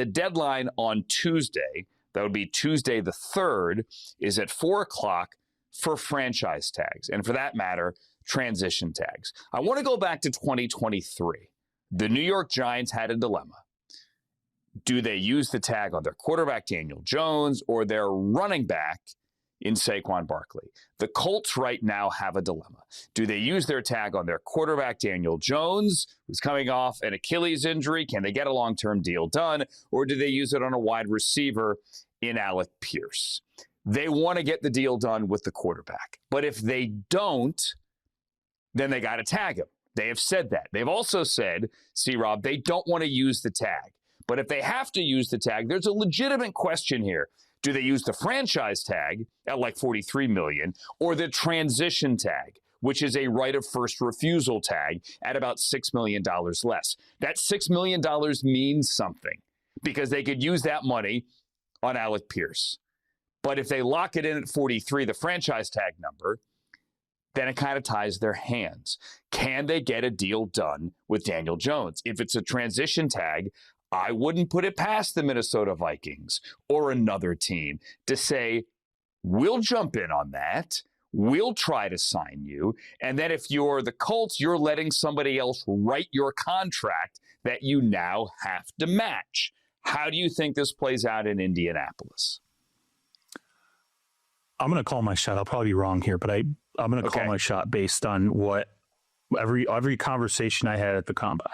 The deadline on Tuesday, that would be Tuesday the 3rd, is at 4 o'clock for franchise tags. And for that matter, transition tags. I want to go back to 2023. The New York Giants had a dilemma. Do they use the tag on their quarterback, Daniel Jones, or their running back in Saquon Barkley? The Colts right now have a dilemma. Do they use their tag on their quarterback, Daniel Jones, who's coming off an Achilles injury? Can they get a long-term deal done? Or do they use it on a wide receiver in Alec Pierce? They want to get the deal done with the quarterback. But if they don't, then they got to tag him. They have said that. They've also said, C-Rob, they don't want to use the tag. But if they have to use the tag, there's a legitimate question here. Do they use the franchise tag at like $43 million or the transition tag, which is a right of first refusal tag at about $6 million less? That $6 million means something because they could use that money on Alec Pierce. But if they lock it in at 43, the franchise tag number, then it kind of ties their hands. Can they get a deal done with Daniel Jones? If it's a transition tag, I wouldn't put it past the Minnesota Vikings or another team to say, we'll jump in on that. We'll try to sign you. And then if you're the Colts, you're letting somebody else write your contract that you now have to match. How do you think this plays out in Indianapolis? I'm going to call my shot. I'll probably be wrong here, but I'm going to call my shot based on what every conversation I had at the combine.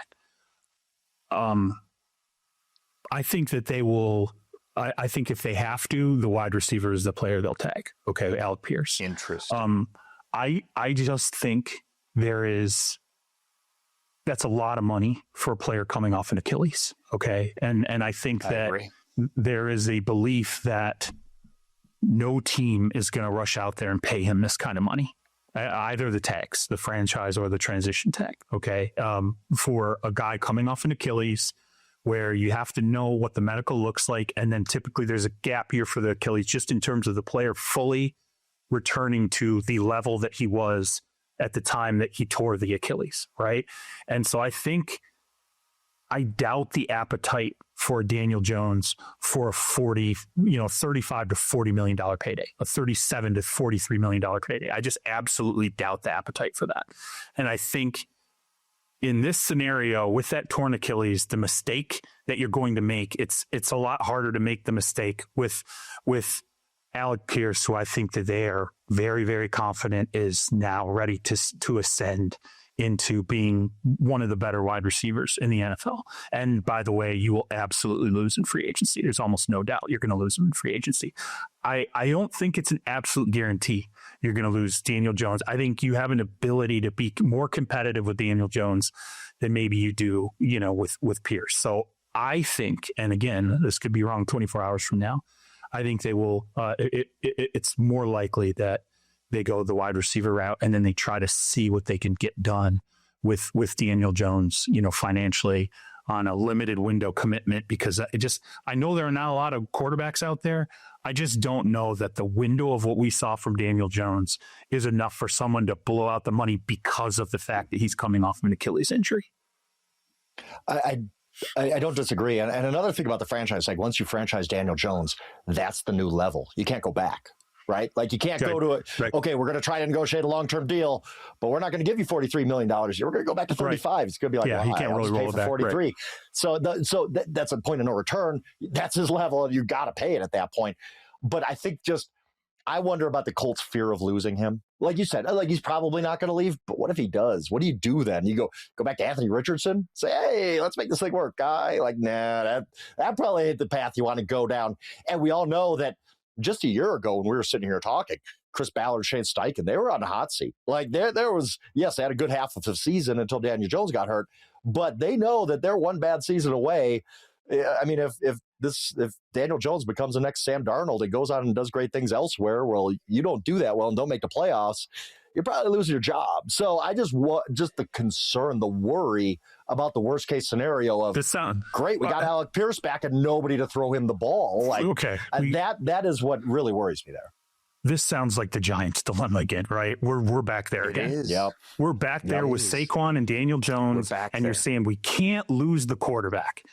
I think that they will. I think if they have to, the wide receiver is the player they'll tag. Okay, Alec Pierce. Interesting. I just think that's a lot of money for a player coming off an Achilles. Okay, and I think that there is a belief that no team is going to rush out there and pay him this kind of money. Either the tags, the franchise or the transition tag. Okay, for a guy coming off an Achilles, where you have to know what the medical looks like. And then typically there's a gap here for the Achilles just in terms of the player fully returning to the level that he was at the time that he tore the Achilles, right? And so I doubt the appetite for Daniel Jones for a 35 to $40 million payday, a $37 to $43 million payday. I just absolutely doubt the appetite for that. And I think in this scenario, with that torn Achilles, the mistake that you're going to make, it's a lot harder to make the mistake with Alec Pierce, who I think that they are very, very confident is now ready to ascend into being one of the better wide receivers in the NFL. And by the way, you will absolutely lose in free agency. There's almost no doubt you're going to lose him in free agency. I don't think it's an absolute guarantee you're going to lose Daniel Jones. I think you have an ability to be more competitive with Daniel Jones than maybe you do, with Pierce. So I think, and again, this could be wrong 24 hours from now, I think they will, it's more likely that they go the wide receiver route and then they try to see what they can get done with Daniel Jones, financially on a limited window commitment, because I know there are not a lot of quarterbacks out there. I just don't know that the window of what we saw from Daniel Jones is enough for someone to blow out the money because of the fact that he's coming off of an Achilles injury. I don't disagree. And another thing about the franchise, like once you franchise Daniel Jones, that's the new level. You can't go back. Right? Like you can't go to it. Right. Okay, we're going to try to negotiate a long-term deal, but we're not going to give you $43 million. We're going to go back to 35. Right. It's going to be like, he can't really roll it back. 43. Right. So that's a point of no return. That's his level, and you got to pay it at that point. But I think I wonder about the Colts' fear of losing him. Like you said, like he's probably not going to leave, but what if he does? What do you do then? You go back to Anthony Richardson, say, hey, let's make this thing work, guy. Like, nah, that probably ain't the path you want to go down. And we all know that just a year ago when we were sitting here talking, Chris Ballard, Shane Steichen, they were on the hot seat. Like there was, yes, they had a good half of the season until Daniel Jones got hurt, but they know that they're one bad season away. I mean, if Daniel Jones becomes the next Sam Darnold and goes out and does great things elsewhere, well, you don't do that well and don't make the playoffs, you're probably losing your job. So I just the concern, the worry about the worst case scenario of great, we got Alec Pierce back and nobody to throw him the ball. Like that is what really worries me there. This sounds like the Giants' dilemma again, right? We're back there again. Yep. We're back there with Saquon and Daniel Jones, and you're saying we can't lose the quarterback.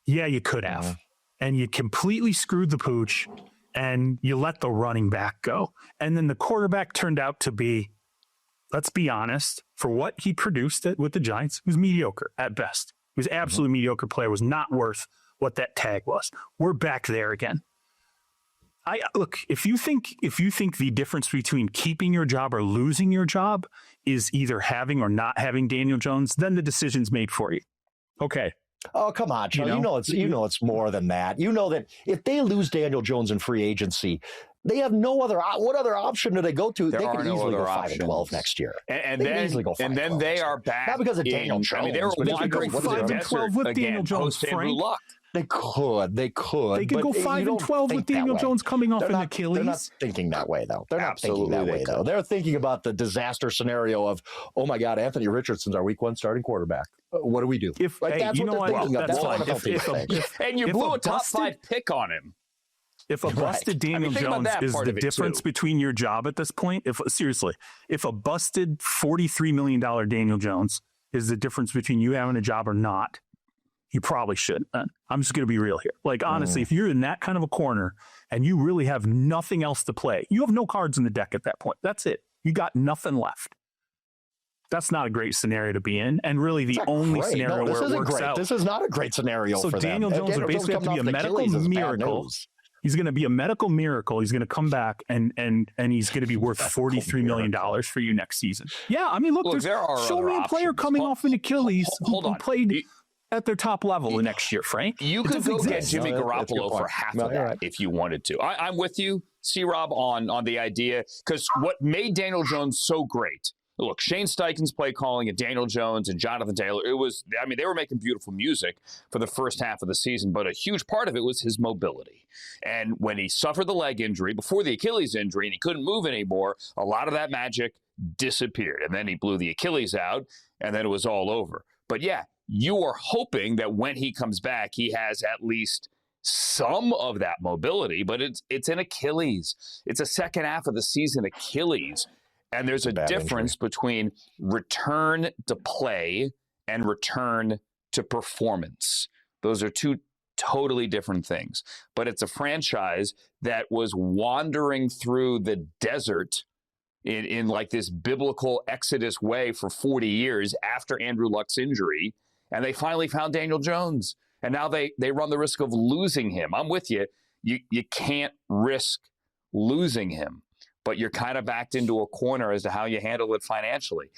Yeah, you could have. and you completely screwed the pooch and you let the running back go. And then the quarterback turned out to be, let's be honest, for what he produced with the Giants, he was mediocre at best. He was absolutely mediocre player, was not worth what that tag was. We're back there again. Look, if you think the difference between keeping your job or losing your job is either having or not having Daniel Jones, then the decision's made for you. Okay. Oh, come on, Joe. You know it's more than that. You know that if they lose Daniel Jones in free agency, they have no other. What other option do they go to? They could easily go 5-12 next year. And then they are back. Not because of Daniel Jones. I mean, they were wandering 5-12 with Daniel Jones, Frank. They could. They could go 5-12 with Daniel Jones coming off an Achilles. They're not thinking that way, though. They're not thinking that way, though. They're thinking about the disaster scenario of, oh my God, Anthony Richardson's our week 1 starting quarterback. What do we do? That's what they're thinking of. That's fine. And you blew a top 5 pick on him. If a busted Daniel Jones is the difference between your job at this point, if a busted $43 million Daniel Jones is the difference between you having a job or not, you probably should. I'm just going to be real here. Like, honestly, if you're in that kind of a corner and you really have nothing else to play, you have no cards in the deck at that point. That's it. You got nothing left. That's not a great scenario to be in. And really the only scenario where it works out. This is not a great scenario for them. So Daniel Jones would basically have to be a medical miracle. He's going to be a medical miracle. He's going to come back and he's going to be worth $43 million for you next season. Yeah, I mean, look show me a player coming off an Achilles who played at their top level the next year, Frank. You could go get Jimmy Garoppolo for half of that if you wanted to. I'm with you, C-Rob, on the idea, because what made Daniel Jones so great, look, Shane Steichen's play calling and Daniel Jones and Jonathan Taylor, they were making beautiful music for the first half of the season, but a huge part of it was his mobility. And when he suffered the leg injury, before the Achilles injury, and he couldn't move anymore, a lot of that magic disappeared. And then he blew the Achilles out, and then it was all over. But yeah, you are hoping that when he comes back, he has at least some of that mobility, but it's an Achilles. It's a second half of the season Achilles. And there's a difference between return to play and return to performance. Those are two totally different things. But it's a franchise that was wandering through the desert in like this biblical Exodus way for 40 years after Andrew Luck's injury. And they finally found Daniel Jones. And now they run the risk of losing him. I'm with you. You can't risk losing him, but you're kind of backed into a corner as to how you handle it financially.